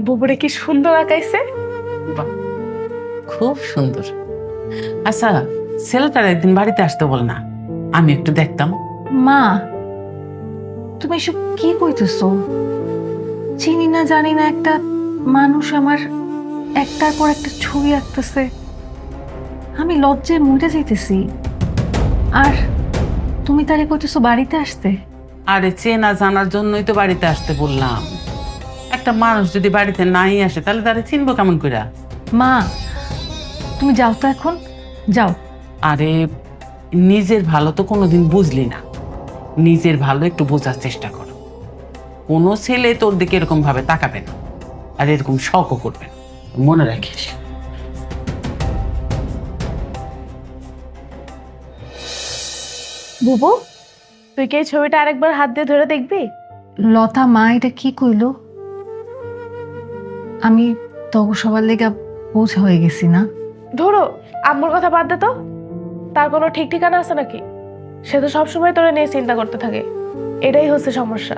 বুবুরে কি সুন্দর আঁকাইছে। বাহ, খুব সুন্দর। আচ্ছা, ছেলেটার একদিন বাড়িতে আসতে বল না, আমি একটু দেখতাম। মা, তুমি এসব কি কইতেছো? চিনি না জানি না একটা মানুষ আমার একটার পর একটা ছবি আঁকতেছে, আমি লজ্জায় মরে যাইতেছি। আর তুমি তারে কইতেছো বাড়িতে আসতে? আরে চেনা জানার জন্যই তো বাড়িতে আসতে বললাম। একটা মানুষ যদি বাড়িতে নাই আসে তাহলে তারে চিনবো কেমন কইরা? মা, তুমি যাও তো এখন, যাও। আরে নিজের ভালো তো কোনোদিন বুঝলি না, নিজের ভালো একটু বোঝার চেষ্টা করো। কোনো ছেলে তোর দিকে এরকম ভাবে তাকাবে না, আর এরকম শখও করবে না, মনে রাখিস। বুবু, তুই কি এই ছবিটা আরেকবার হাত দিয়ে ধরে দেখবি? লতা, মা এটা কি কইলো? আমি তো সবার লেগা বোঝা হয়ে গেছি না? ধরো, আম্মুর কথা বাদ দে তো। তার কোনো ঠিক ঠিকানা আছে নাকি? সে তো সবসময় তোরে নিয়ে চিন্তা করতে থাকে, এটাই হচ্ছে সমস্যা।